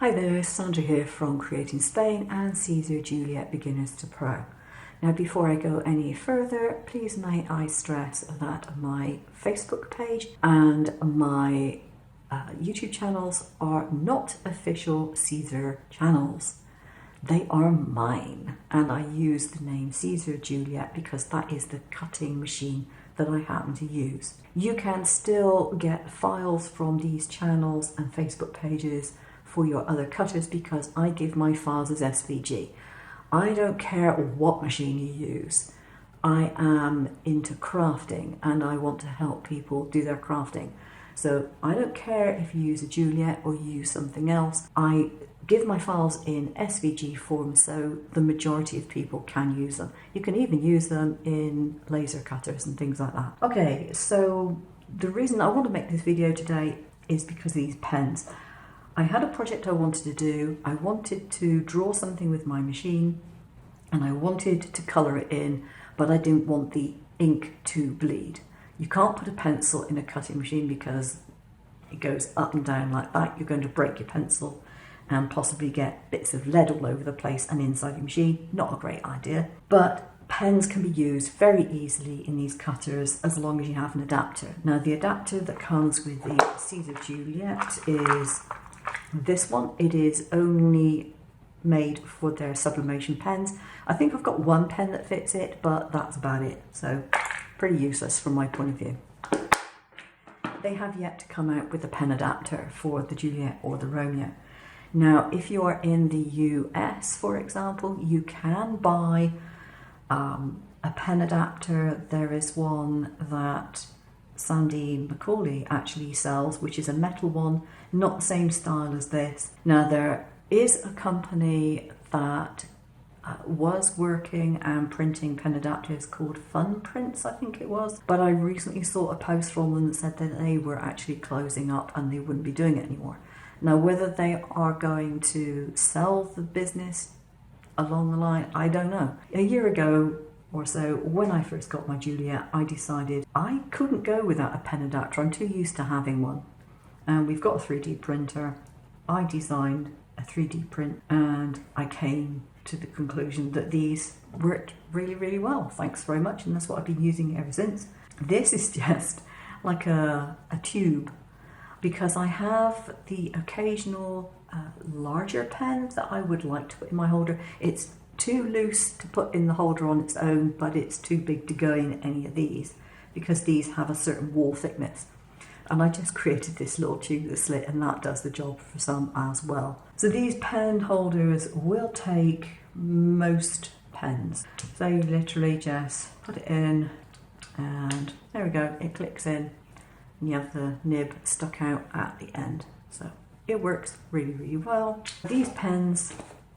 Hi there, Sandra here from Createinspain and Siser Juliet Beginners to Pro. Now before I go any further, please may I stress that my Facebook page and my YouTube channels are not official Siser channels. They are mine, and I use the name Siser Juliet because that is the cutting machine that I happen to use. You can still get files from these channels and Facebook pages for your other cutters because I give my files as SVG. I don't care what machine you use. I am into crafting and I want to help people do their crafting. So I don't care if you use a Juliet or you use something else. I give my files in SVG form so the majority of people can use them. You can even use them in laser cutters and things like that. Okay, so the reason I want to make this video today is because of these pens. I had a project I wanted to do. I wanted to draw something with my machine and I wanted to colour it in, but I didn't want the ink to bleed. You can't put a pencil in a cutting machine because it goes up and down like that. You're going to break your pencil and possibly get bits of lead all over the place and inside your machine. Not a great idea. But pens can be used very easily in these cutters as long as you have an adapter. Now the adapter that comes with the Siser Juliet is this one. It is only made for their sublimation pens. I think I've got one pen that fits it, but that's about it. So pretty useless from my point of view. They have yet to come out with a pen adapter for the Juliet or the Romeo. Now, if you are in the US, for example, you can buy a pen adapter. There is one that Sandy McCauley actually sells, which is a metal one, not the same style as this. Now there is a company that was working and printing pen adapters called Fun Prints, I think it was, but I recently saw a post from them that said that they were actually closing up and they wouldn't be doing it anymore. Now whether they are going to sell the business along the line, I don't know. A year ago or so, when I first got my Juliet, I decided I couldn't go without a pen adapter. I'm too used to having one. And we've got a 3D printer. I designed a 3D print and I came to the conclusion that these worked really, really well. Thanks very much, and that's what I've been using ever since. This is just like a tube because I have the occasional larger pen that I would like to put in my holder. It's too loose to put in the holder on its own, but it's too big to go in any of these because these have a certain wall thickness. And I just created this little tube that slit, and that does the job for some as well. So these pen holders will take most pens. So you literally just put it in and there we go, it clicks in and you have the nib stuck out at the end. So it works really, really well. These pens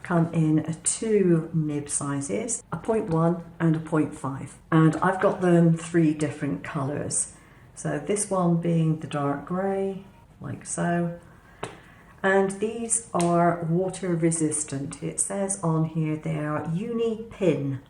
come in two nib sizes, a 0.1 and a 0.5. And I've got them three different colours. So this one being the dark grey, like so. And these are water resistant. It says on here they are Uni-pin,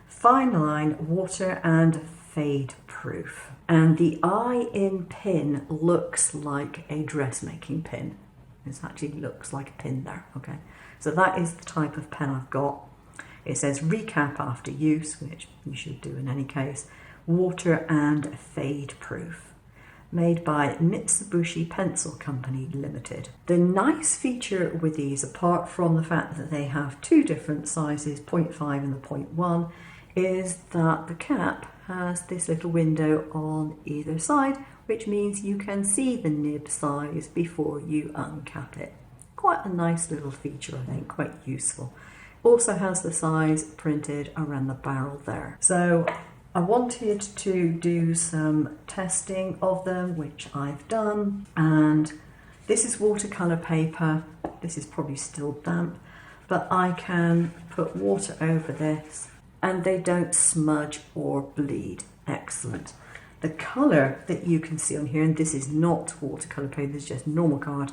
fine line, water and fade proof. And the I in pin looks like a dressmaking pin. It actually looks like a pin there, okay? So that is the type of pen I've got. It says recap after use, which you should do in any case. Water and fade proof. Made by Mitsubishi Pencil Company Limited. The nice feature with these, apart from the fact that they have two different sizes, 0.5 and the 0.1, is that the cap has this little window on either side, which means you can see the nib size before you uncap it. Quite a nice little feature, I think, quite useful. Also has the size printed around the barrel there. So I wanted to do some testing of them, which I've done, and this is watercolour paper. This is probably still damp, but I can put water over this and they don't smudge or bleed. Excellent. The colour that you can see on here, and this is not watercolour paper, this is just normal card,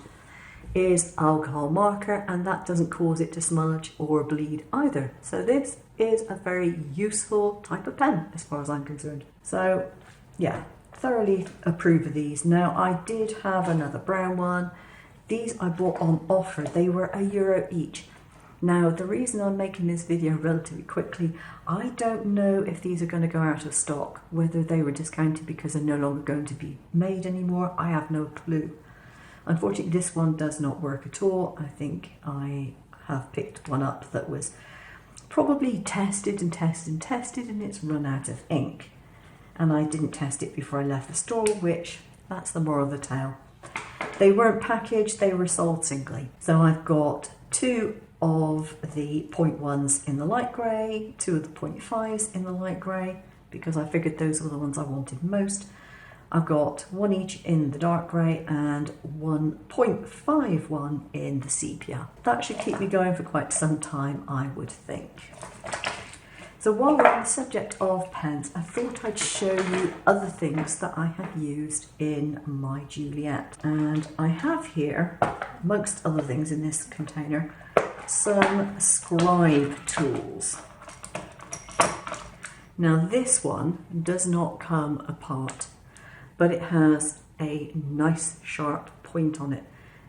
is alcohol marker, and that doesn't cause it to smudge or bleed either. So this is a very useful type of pen as far as I'm concerned. So yeah, thoroughly approve of these. Now I did have another brown one. These I bought on offer. They were €1 each. Now, the reason I'm making this video relatively quickly, I don't know if these are going to go out of stock, whether they were discounted because they're no longer going to be made anymore. I have no clue. Unfortunately, this one does not work at all. I think I have picked one up that was probably tested and tested and tested, and it's run out of ink. And I didn't test it before I left the store, which, that's the moral of the tale. They weren't packaged, they were sold singly. So I've got 2 of the 0.1s in the light grey, 2 of the 0.5s in the light grey, because I figured those were the ones I wanted most. I've got 1 each in the dark grey and 1.51 in the sepia. That should keep me going for quite some time, I would think. So while we're on the subject of pens, I thought I'd show you other things that I have used in my Juliet. And I have here, amongst other things in this container, some scribe tools. Now this one does not come apart, but it has a nice sharp point on it.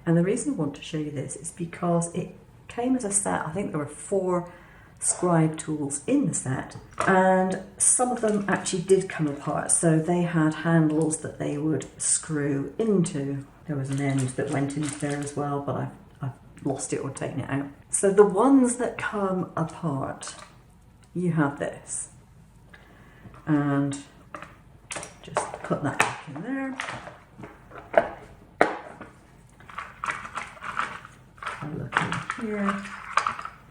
And the reason I want to show you this is because it came as a set. I think there were 4 scribe tools in the set, and some of them actually did come apart. So they had handles that they would screw into. There was an end that went into there as well, but I've lost it or taken it out. So the ones that come apart, you have this. And just put that back in there. I'll look in here.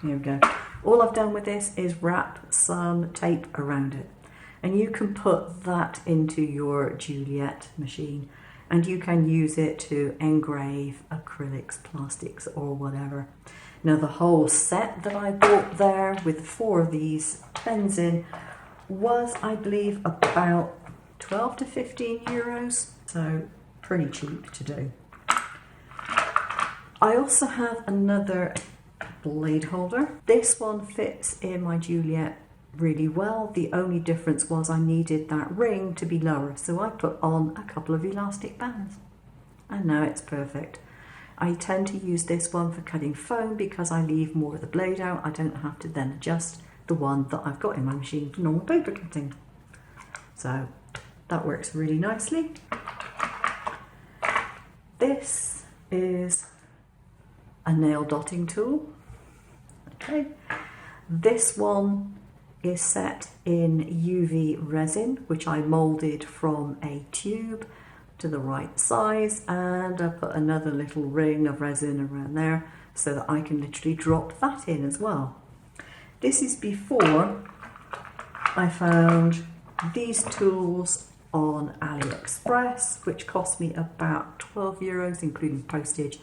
Here we go. All I've done with this is wrap some tape around it. And you can put that into your Juliet machine, and you can use it to engrave acrylics, plastics, or whatever. Now the whole set that I bought there with 4 of these pens in was, I believe, about 12 to 15 euros, so pretty cheap to do. I also have another blade holder. This one fits in my Juliet really well. The only difference was I needed that ring to be lower, so I put on a couple of elastic bands, and now it's perfect. I tend to use this one for cutting foam because I leave more of the blade out. I don't have to then adjust the one that I've got in my machine for normal paper cutting. So that works really nicely. This is a nail dotting tool. Okay, this one is set in UV resin, which I moulded from a tube to the right size, and I put another little ring of resin around there so that I can literally drop that in as well. This is before I found these tools on AliExpress, which cost me about 12 euros, including postage.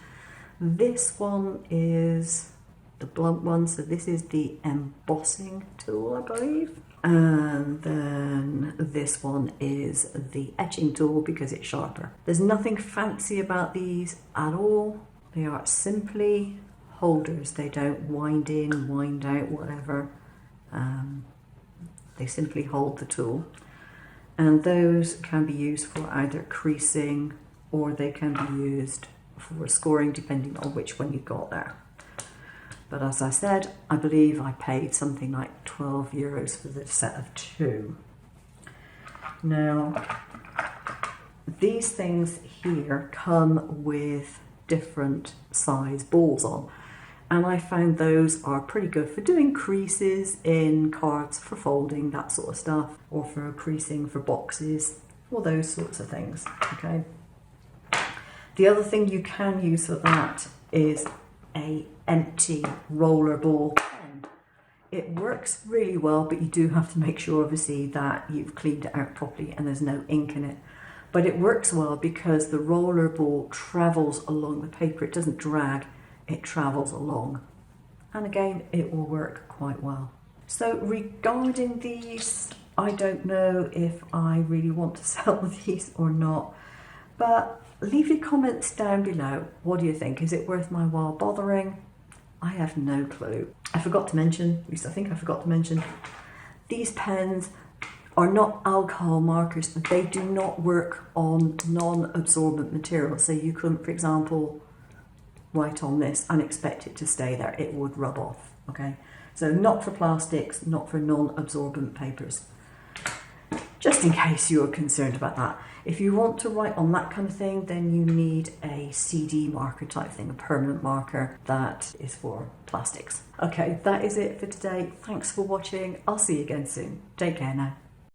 This one is the blunt one, so this is the embossing tool, I believe. And then this one is the etching tool because it's sharper. There's nothing fancy about these at all. They are simply holders. They don't wind in, wind out, whatever. They simply hold the tool. And those can be used for either creasing or they can be used for scoring, depending on which one you've got there. But as I said, I believe I paid something like 12 euros for the set of 2. Now, these things here come with different size balls on, and I found those are pretty good for doing creases in cards, for folding, that sort of stuff, or for creasing for boxes, all those sorts of things, okay? The other thing you can use for that is a empty roller ball pen. It works really well, but you do have to make sure obviously that you've cleaned it out properly and there's no ink in it. But it works well because the roller ball travels along the paper. It doesn't drag, it travels along. And again, it will work quite well. So regarding these, I don't know if I really want to sell these or not, but leave your comments down below. What do you think? Is it worth my while bothering? I have no clue. I forgot to mention, at least I think I forgot to mention, these pens are not alcohol markers. They do not work on non-absorbent material. So you couldn't, for example, write on this and expect it to stay there. It would rub off, okay? So not for plastics, not for non-absorbent papers. Just in case you're concerned about that. If you want to write on that kind of thing, then you need a CD marker type thing, a permanent marker that is for plastics. Okay, that is it for today. Thanks for watching. I'll see you again soon. Take care now.